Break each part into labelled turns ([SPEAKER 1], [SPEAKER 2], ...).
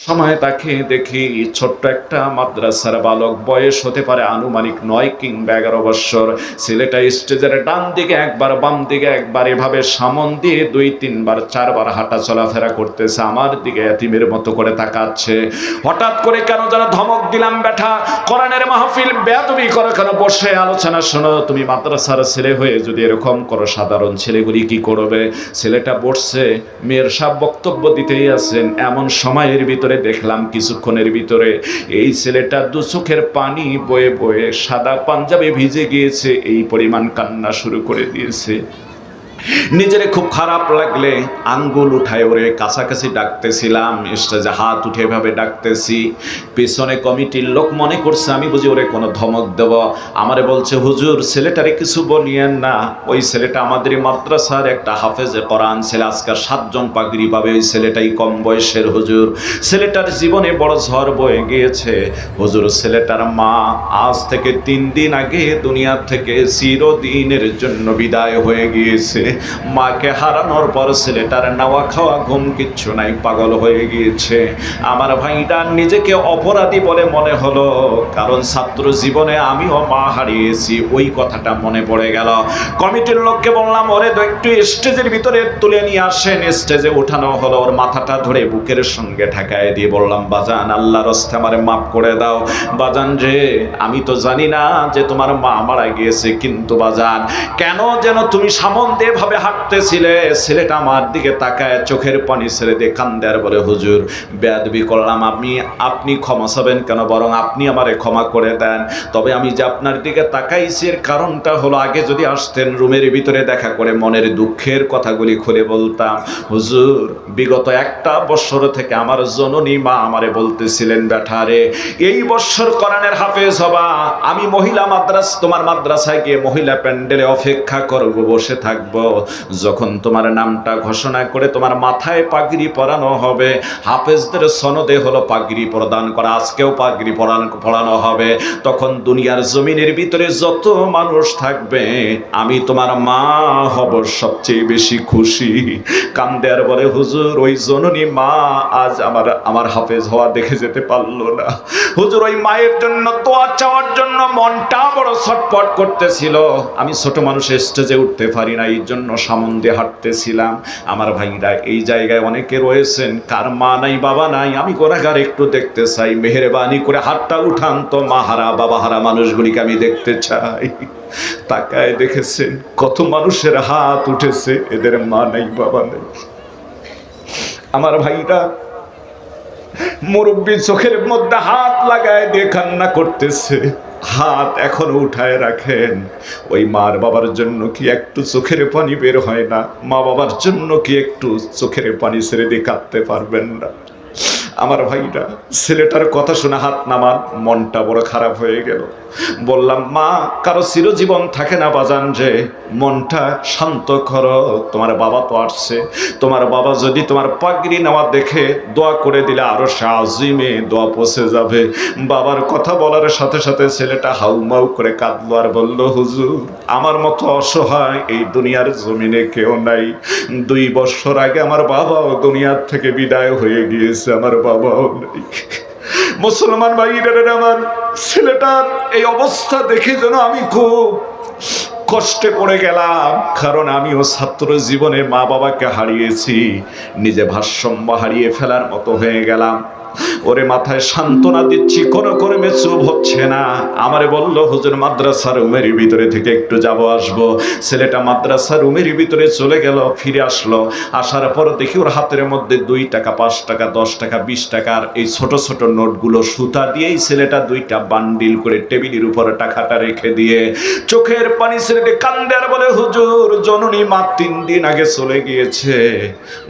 [SPEAKER 1] সময় তাকে দেখি ছোট্ট একটা মাদ্রাসার বালক, বয়স হতে পারে আনুমানিক 9 কিংবা 11 বছর। ছেলেটা স্টেজের ডান দিকে একবার, বাম দিকে একবার, এভাবে সামন দিয়ে 2-3 বার 4 বার হাঁটা চলাফেরা করতেছে। আমার দিকে এতিমের মতো করে তাকাচ্ছে। হঠাৎ করে কেন যেন ধমক দিলাম, বেটা কোরআনের মাহফিল বেয়াদবি করো কেন? বসে আলোচনা শোনো। তুমি মাদ্রাসার ছেলে হয়ে যদি এরকম করো, সাধারণ ছেলেগুলি কি করবে? ছেলেটা বসছে, মেয়ের সব বক্তব্য দিতেই আছেন। এমন সময়ের ভিতরে দেখলাম কিছুক্ষণের ভিতরে এই ছেলেটা দু চোখের পানি বয়ে বয়ে সাদা পাঞ্জাবে ভিজে গিয়েছে, এই পরিমাণ কান্না শুরু করে দিয়েছে। নিজেরে খুব খারাপ লাগলে আঙ্গুল উঠায় ওরে কাছাকাছি ডাকতেছিলাম, স্টেজে হাত উঠে এভাবে ডাকতেছি। পেছনে কমিটির লোক মনে করছে আমি বুঝি ওরে কোনো ধমক দেব। আমারে বলছে, হুজুর ছেলেটারে কিছু বলিয়েন না, ওই ছেলেটা আমাদের মাদ্রাসার একটা হাফেজে কোরআন ছেলে, আজকাল 7 জন পাগড়ি পাবে, ওই ছেলেটাই কম বয়সের হুজুর। ছেলেটার জীবনে বড় ঝড় বয়ে গিয়েছে হুজুর। ছেলেটার মা আজ থেকে 3 দিন আগে দুনিয়া থেকে চিরদিনের জন্য বিদায় হয়ে গিয়েছে। মাকে হারানোর পর ছেলেটার নাওয়া খাওয়া ঘুম কিচ্ছু নাই, পাগল হয়ে গিয়েছে। আমার ভাইটা নিজেকে অপরাধী বলে মনে হলো, কারণ ছাত্র জীবনে আমিও মা হারিয়েছি, ওই কথাটা মনে পড়ে গেল। কমিটির লোককে বললাম, ওরে একটু স্টেজের ভিতরে তুলে নিয়ে আসেন। স্টেজে উঠানো হলো, ওর মাথাটা ধরে বুকের সঙ্গে ঠেকায় দিয়ে বললাম, বাজান আল্লাহর রাস্তে আমারে মাফ করে দাও। বাজান রে, আমি তো জানি না যে তোমার মা মারা গিয়েছে, কিন্তু বাজান কেন যেন তুমি সামনে ভাবে হাঁটতেছিলে, ছেলেটা আমার দিকে তাকায় চোখের পানি ছেড়ে দিয়ে কান্দে আর বলে, হুজুর বেয়াদবি করলাম, আপনি ক্ষমা চাবেন কেন, বরং আপনি আমারে ক্ষমা করে দেন। তবে আমি যে আপনার দিকে তাকাইছি এর কারণটা হলো, আগে যদি আসতেন রুমের ভিতরে দেখা করে মনের দুঃখের কথাগুলি খুলে বলতাম। হুজুর বিগত 1 বছর থেকে আমার জননী মা আমারে বলতেছিলেন, বেঠারে এই বছর কোরআনের হাফেজ হবা, আমি মহিলা তোমার মাদ্রাসায় গিয়ে মহিলা প্যান্ডেলে অপেক্ষা করব, বসে থাকবো। যখন তোমার নামটা ঘোষণা করে তোমার মাথায় পাগড়ি পরানো হবে, হাফেজদের সনদে হলো পাগড়ি প্রদান করা, আজকেও পাগড়ি পরানো হবে, তখন দুনিয়ার জমিনের ভিতরে যত মানুষ থাকবে আমি তোমার মা হব সবচেয়ে বেশি খুশি। কান্দে আর বলে, হুজুর ওই জননী মা আজ আমার হাফেজ হওয়া দেখে যেতে পারলো না। হুজুর ওই মায়ের জন্য দোয়া চাওয়ার জন্য মনটা বড় ছটফট করতেছিল। আমি ছোট মানুষের স্টেজে উঠতে পারি না, এই জন্য সামন দিয়ে হাঁটতেছিলাম। আমার ভাইরা এই জায়গায় অনেকে রয়েছেন, কার মা নাই বাবা নাই, আমি গোরাগার একটু দেখতে চাই, মেহেরবানি করে হাতটা উঠান তো, মা হারা বাবা হারা মানুষগুলিকে আমি দেখতে চাই। তাকায় দেখেছেন কত মানুষের হাত উঠেছে, এদের মা নাই বাবা নেই। আমার ভাইরা মুরব্বী চোখের মধ্যে হাত লাগায় দিয়ে কান্না করতেছে, হাত এখনো উঠায় রাখেন। ওই মার বাবার জন্য কি একটু চোখের পানি বের হয় না? মা বাবার জন্য কি একটু চোখের পানি ছেড়ে দিয়ে কাঁদতে পারবেন না? আমার ভাইরা ছেলেটার কথা শুনে হাত নামান, মনটা বড় খারাপ হয়ে গেল। বললাম, মা কারো চিরজীবন থাকে না বাজান রে, মনটা শান্ত করো, তোমার বাবা তো আসছে, তোমার বাবা যদি তোমার পাগড়ি নেওয়া দেখে দোয়া করে দিলে আরো আজিমে দোয়া পৌঁছে যাবে। বাবার কথা বলার সাথে সাথে ছেলেটা হাউমাউ করে কাঁদলো আর বলল, হুজুর আমার মতো অসহায় এই দুনিয়ার জমিনে কেউ নাই। 2 বছর আগে আমার বাবাও দুনিয়ার থেকে বিদায় হয়ে গিয়েছে, আমার বাবাও নাই। মুসলমান ভাইরা, আমার ছেলেটার এই অবস্থা দেখে যেন আমি খুব কষ্টে পড়ে গেলাম, কারণ আমিও ছাত্র জীবনে মা বাবাকে হারিয়েছি, নিজে ভারসাম্য হারিয়ে ফেলার মতো হয়ে গেলাম। ওরে মাথায় সান্ত্বনা দিচ্ছি, কোনো কর্মে চুপ হচ্ছে না। আমারে বলল, হুজুর মাদ্রাসার রুমের ভিতরে থেকে একটু যাব আসবো। ছেলেটা মাদ্রাসার রুমের ভিতরে চলে গেল, ফিরে আসলো। আসার পর দেখি ওর হাতের মধ্যে 2 টাকা 5 টাকা 10 টাকা 20 টাকার এই ছোট ছোট নোটগুলো সুতা দিয়েই ছেলেটা 2টা বান্ডিল করে টেবিলের উপরে টাকাটা রেখে দিয়ে চোখের পানি ছেলেটা কান্দে আর বলে, হুজুর জননী মা 3 দিন আগে চলে গিয়েছে,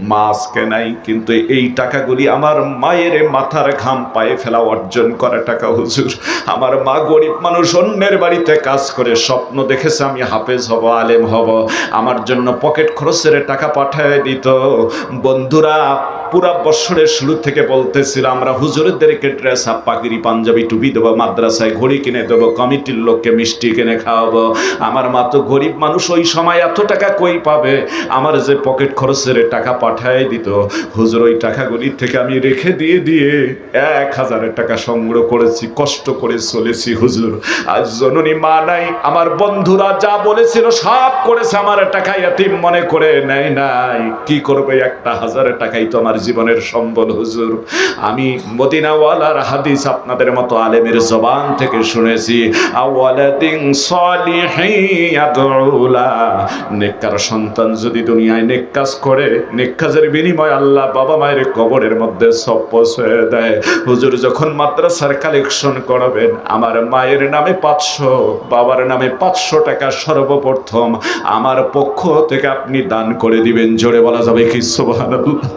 [SPEAKER 1] মা আজকে নাই, কিন্তু এই টাকাগুলি আমার মায়ের মাথার ঘাম পায়ে ফেলা অর্জন করা টাকা হুজুর। আমার মা গরিব মানুষ, অন্যের বাড়িতে কাজ করে স্বপ্ন দেখেছে আমি হাফেজ হব, আলেম হব, আমার জন্য পকেট খরচের টাকা পাঠায় দিত। বন্ধুরা পুরা বছরের শুরু থেকে বলতেছিল আমরা হুজুরদেরকে ড্রেস আপ, পাগড়ি, পাঞ্জাবি, টুপি দেবো, মাদ্রাসায় ঘড়ি কিনে দেবো, কমিটির লোককে মিষ্টি কিনে খাওয়াবো। আমার মা তো গরিব মানুষ, ওই সময় এত টাকা কই পাবে? আমার যে পকেট খরচের টাকা পাঠায় দিত হুজুর, ওই টাকাগুলির থেকে আমি রেখে দিয়ে 1000 টাকা সংগ্রহ করেছি, কষ্ট করে চলেছি হুজুর। আজ জননী মা নাই, আমার বন্ধুরা যা বলেছিল সব করেছে, আমার টাকা এতিম মনে করে নেয় নাই। কি করবে? 1000 টাকাই তো আমার জীবনের সম্বল হুজুর। আমি মদিনাওয়ালার হাদিস আপনাদের মতো আলেমের জবান থেকে শুনেছি, আওয়ালাদিন সালিহিন ইয়াদউলা, নেককার সন্তান যদি দুনিয়ায় নেক কাজ করে, নেক কাজের বিনিময়ে আল্লাহ বাবা মায়ের কবরের মধ্যে সব পৌঁছে দেয়। হুজুর যখন মাদ্রাসার কালেকশন করবেন, আমার মায়ের নামে 500, বাবার নামে 500 টাকা সর্বপ্রথম আমার পক্ষ থেকে আপনি দান করে দিবেন। জোরে বলা যাবে কি সুবহানাল্লাহ?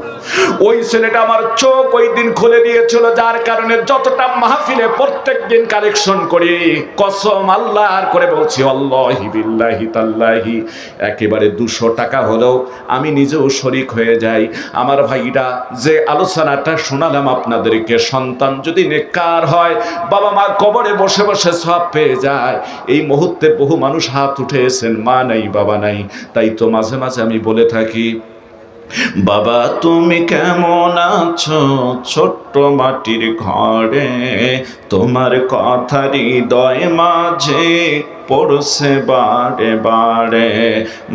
[SPEAKER 1] ওই ছেলেটা আমার চোখ ওই দিন খুলে দিয়েছিল, যার কারণে যতটা মাহফিলে প্রত্যেক দিন কালেকশন করি, কসম আল্লাহর করে বলছি, আল্লাহি বিল্লাহি তাল্লাহি, একেবারে 200 টাকা হলেও আমি নিজেও শরিক হয়ে যাই। আমার ভাইরা, যে আলোচনাটা শোনালাম আপনাদেরকে, সন্তান যদি নেককার হয়, বাবা মা কবরে বসে বসে সব পেয়ে যায়। এই মুহূর্তে বহু মানুষ হাত উঠেছেন, মা নাই বাবা নাই। তাই তো মাঝে মাঝে আমি বলে থাকি, বাবা তুমি কেমন আছো ছোট্ট মাটির ঘরে, তোমার কথা হৃদয় মাঝে পড়ছে বারে বারে।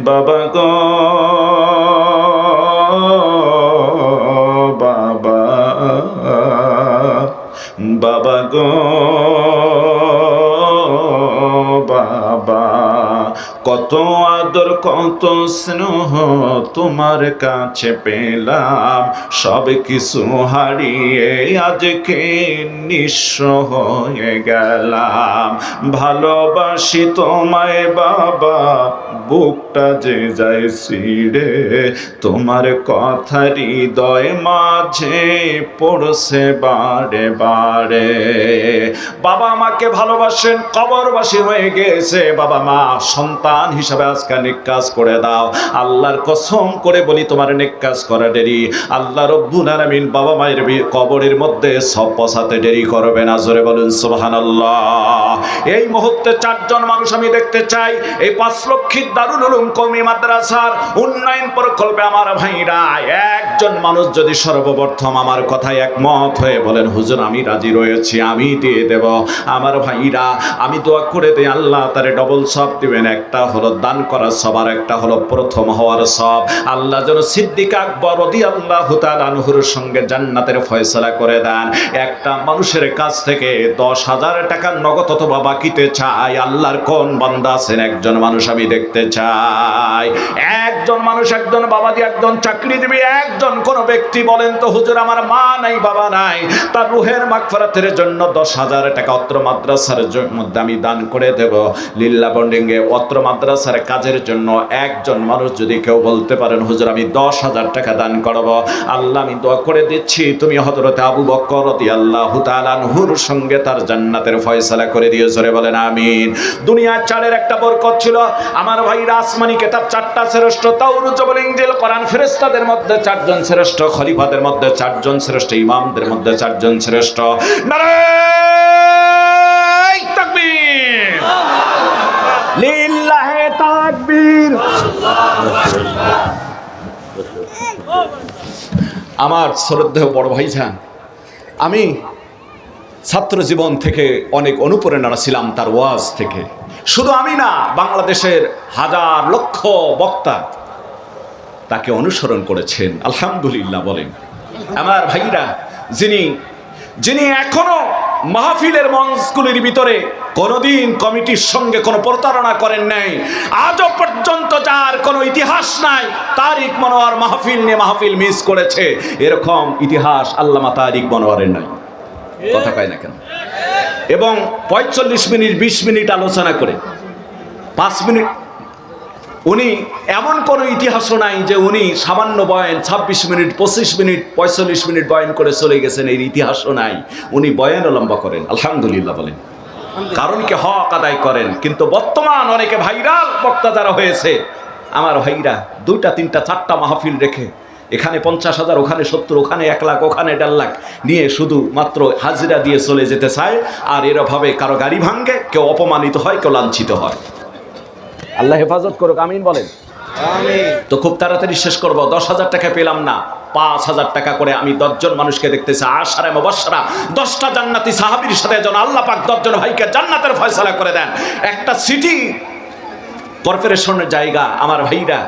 [SPEAKER 1] বাবা গো বাবা, বাবা গো বাবা, কত আদর কত স্নেহ তোমার কাছে পেলাম, সব কিছু হারিয়ে আজকে নিঃস্ব হয়ে গেলাম। ভালোবাসি তোমায় বাবা, বুকটা যে যায় ছিঁড়ে, তোমার কথা হৃদয় মাঝে পড়ছে বারে বারে। বাবা আমাকে ভালোবাসেন, কবরবাসী হয়ে গেছে বাবা মা, সন্তান হিসাবে আজকে নেক কাজ করে দাও। আল্লাহর কসম করে বলি, তোমার নেক কাজ করা দেরি, আল্লাহ রব্বুল আলামিন বাবা মায়ের কবরের মধ্যে সব পৌঁছাতে দেরি করবে না। জোরে বলুন সুবহানাল্লাহ। এই মুহূর্তে 4 জন মানুষ আমি দেখতে চাই, এই 5 লক্ষিত দারুল উলুম কওমি মাদ্রাসার উন্নয়ন প্রকল্পে আমার ভাইরা, একজন মানুষ যদি সর্বপ্রথম আমার কথায় একমত হয়ে বলেন, হুজুর আমি রাজি রয়েছি, আমি দিয়ে দেব। আমার ভাইরা, আমি দোয়া করে দিই, আল্লাহ তারে ডবল সব দিবেন। একটা হলো দান করার সব, আর একটা হলো প্রথম হওয়ার সব। আল্লাহ যেন সিদ্দিক আকবর রাদিয়াল্লাহু তাআলা আনহুর সঙ্গে জান্নাতের ফয়সালা করে দেন। একটা মানুষের কাছ থেকে 10,000 টাকা নগদ অথবা বাকিতে চাই, আল্লাহর কোন বান্দা আছেন? একজন মানুষ আমি দেখতে চাই। একজন মানুষ, একজন বাবাজি, একজন চাকরিজীবী, একজন কোন ব্যক্তি বলেন তো, হুজুর আমার মা নাই বাবা নাই, তার রুহের মাগফিরাতের জন্য 10,000 টাকা অত্র মাদ্রাসার মধ্যে আমি দান করে দেব। লিল্লাহ বন্ডিংয়ে অত্র মাদ্রাসার কাজের জন্য একজন মানুষ যদি কেউ বলতে পারেন, হুজুর আমি 10,000 টাকা দান করব, আল্লাহ আমি দোয়া করে দিচ্ছি, তুমি হযরত আবু বকর রাদিয়াল্লাহু তাআলা আনহুর সঙ্গে তার জান্নাতের ফয়সালা করে দিও। জোরে বলেন আমিন। দুনিয়ার 4-এর একটা বরকত ছিল আমার ভাইরা, আসমানি কিতাব 4টা শ্রেষ্ঠ, তাওরাত, জবুল, ইনজিল, কোরআন। ফেরেশতাদের মধ্যে 4 জন শ্রেষ্ঠ, খলিফাদের মধ্যে 4 জন শ্রেষ্ঠ, ইমামদের মধ্যে 4 জন শ্রেষ্ঠ। নারায়ে তাকবীর, লিল্লাহি তাকবীর। আমার শ্রদ্ধেয় বড় ভাইজান, আমি ছাত্র জীবন থেকে অনেক অনুপ্রেরণা ছিলাম তার ওয়াজ থেকে। শুধু আমি না, বাংলাদেশের হাজার লক্ষ বক্তা তাকে অনুসরণ করেছেন। আলহামদুলিল্লাহ বলেন আমার ভাইরা, যিনি এখনো মাহফিলের মঞ্চগুলির ভিতরে কোনোদিন কমিটির সঙ্গে কোনো প্রতারণা করেন নাই, আজও পর্যন্ত যার কোনো ইতিহাস নাই, তারিক মনোয়ার মাহফিল নিয়ে মাহফিল মিস করেছে, এরকম ইতিহাস আল্লামা তারিক মনোয়ারের নাই। কথা কয় না কেন? এবং 45 মিনিট 20 মিনিট আলোচনা করে 5 মিনিট, উনি এমন কোনো ইতিহাসও নাই যে উনি সামান্য বয়ান 26 মিনিট 25 মিনিট 45 মিনিট বয়ান করে চলে গেছেন, এই ইতিহাসও নাই। উনি বয়ানও লম্বা করেন, আলহামদুলিল্লাহ বলেন, কারণ কি হক আদায় করেন। কিন্তু বর্তমান অনেকে ভাইরাল বক্তা যারা হয়েছে, আমার ভাইরা 2টা 3টা 4টা মাহফিল রেখে এখানে 50,000, ওখানে 70, ওখানে 1 লাখ, ওখানে 1.5 লাখ নিয়ে শুধু মাত্র হাজিরা দিয়ে চলে যেতে চায়। আর এরভাবে কারো গাড়ি ভাঙ্গে, কেউ অপমানিত হয়, কেউ লাঞ্ছিত হয়। আল্লাহ হেফাজত করুক, আমিন বলেন। তো খুব তাড়াতাড়ি শেষ করব। 10,000 টাকা পেলাম না, 5,000 টাকা করে আমি 10 জন মানুষকে দেখতেছি। আশারে মুবাশশারা 10টা জান্নাতি সাহাবীর সাথে যেন আল্লাহ পাক 10 জন ভাইকে জান্নাতের ফয়সালা করে দেন। একটা সিটি কর্পোরেশনের জায়গা, আমার ভাইরা,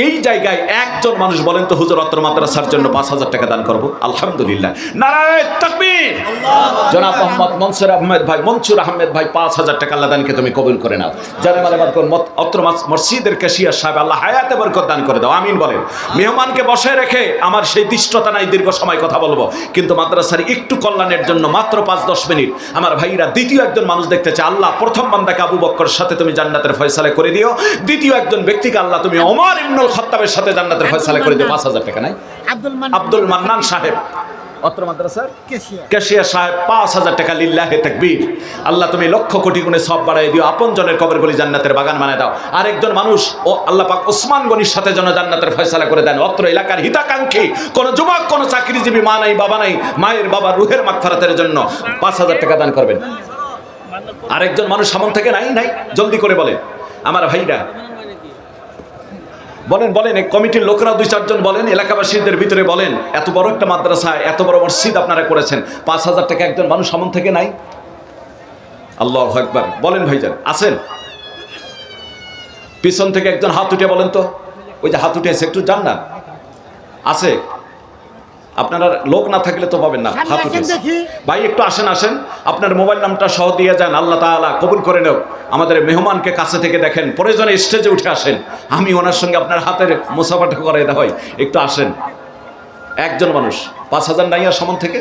[SPEAKER 1] এই জায়গায় একজন মানুষ বলেন তো হুজুর অত্র মাদ্রাসার জন্য 5,000 টাকা দান করব। আলহামদুলিল্লাহ, নারায়ে তাকবীর। জনাব মোহাম্মদ মনসুর আহমেদ ভাই 5,000 টাকা আল্লাহ দানকে তুমি কবুল করে নাও। অত্র মসজিদের ক্যাশিয়ার সাহেব আল্লাহ হায়াতে বরকত দান করে দাও, আমিন বলেন। মেহমানকে বসে রেখে আমার সেই দৃষ্টতা নাই, দীর্ঘ সময় কথা বলবো, কিন্তু মাদ্রাসার একটু কল্যাণের জন্য মাত্র 5-10 মিনিট আমার ভাইরা দ্বিতীয় একজন মানুষ দেখতে চায়। আল্লাহ প্রথম বান্দাকে আবু বকর সাথে তুমি জান্নাতের ফয়সালা করে দিও, দ্বিতীয় একজন ব্যক্তিকে আল্লাহ তুমি ওমর ইবনুল খাত্তাবের সাথে জান্নাতের ফয়সালা করে দিও। 5,000 টাকা নাই? আব্দুল মান্নান সাহেব অত্র মাদ্রাসার ক্যাশিয়ার সাহেব 5,000 টাকা, লিল্লাহে তাকবীর। আল্লাহ তুমি লক্ষ কোটি গুণে সব বাড়াই দিও, আপনজনের কবরগুলি জান্নাতের বাগান বানায় দাও। আরেকজন মানুষ ও আল্লাহ পাক ওসমান গনির সাথে যেন জান্নাতের ফয়সালা করে দেন। অত্র এলাকার হিতাকাঙ্ক্ষী কোন যুবক, কোন চাকরিজীবী মা নাই, বাবা নাই, মায়ের বাবার রুহের মাগফিরাতের জন্য 5,000 টাকা দান করবেন। আরেকজন মানুষ সামন থেকে নাই, জলদি করে বলেন আমার ভাইরা, বলেন এই কমিটির লোকরা 2-4 জন বলেন, এলাকাবাসীদের ভিতরে বলেন। এত বড় একটা মাদ্রাসা, এত বড় মসজিদ আপনারা করেছেন, 5,000 টাকা একজন মানুষ সামন থেকে নাই? আল্লাহু আকবার বলেন ভাইজান, আছেন? পিছন থেকে একজন হাত উঠে বলেন তো, ওই যে হাত উঠেছে, একটু যান না, আছে? আপনারা লোক না থাকলে তো পাবেন না, হাত উঠেছে। ভাই একটু আসেন, আপনার মোবাইল নাম্বারটা সহ দিয়ে যান, আল্লাহ তাআলা কবুল করে নেও। আমাদের মেহমানকে কাছে থেকে দেখেন, প্রয়োজনে স্টেজে উঠে আসেন, আমি ওনার সঙ্গে আপনার হাতের মুসাফাটা করে দেওয়া হয়, একটু আসেন। একজন মানুষ 5,000 নাই আর সামন থেকে?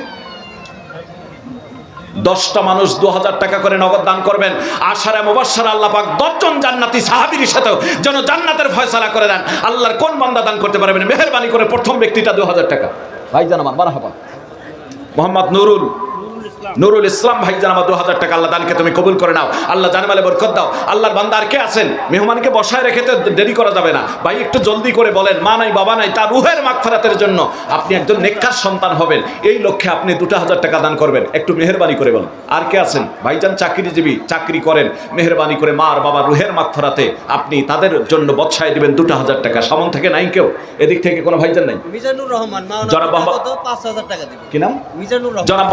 [SPEAKER 1] 10টা মানুষ 2,000 টাকা করে নগদ দান করবেন। আশারে মুবাশশারা আল্লাহ পাক 10 জন জান্নাতি সাহাবীর সাথেও যেন জান্নাতের ফয়সালা করে দেন। আল্লাহর কোন বান্দা দান করতে পারবেন? মেহেরবানি করে প্রথম ব্যক্তিটা 2,000 টাকা। ভাইজান আমার মারহাবা, মোহাম্মদ নুরুল ইসলাম ভাইজান আমার 2,000 টাকা আল্লাহ দানকে তুমি কবুল করে নাও। আল্লাহ জানমালে বরকত দাও। আল্লাহর বান্দা আর কে আছেন? মেহমানকে বসায় রেখে তো দেরি করা যাবে না। ভাই একটু জলদি করে বলেন, মা নাই, বাবা নাই, তার রুহের মাগফিরাতের জন্য আপনি একজন নেককার সন্তান হবেন, এই লক্ষ্যে আপনি 2,000 টাকা দান করবেন। একটু মেহেরবানি করে বলেন। আর কে আছেন? ভাইজান চাকরিজীবী, চাকরি করেন, মেহেরবানি করে মা আর বাবার রুহের মাগফিরাতে আপনি তাদের জন্য বৎসায় দিবেন 2,000 টাকা। সামন থেকে নাই কেউ? এদিক থেকে কোনো ভাইজান নাই? মিজানুর রহমান, জনাব 5,000 টাকা দিবেন। কি নাম? মিজানুর রহমান। জনাব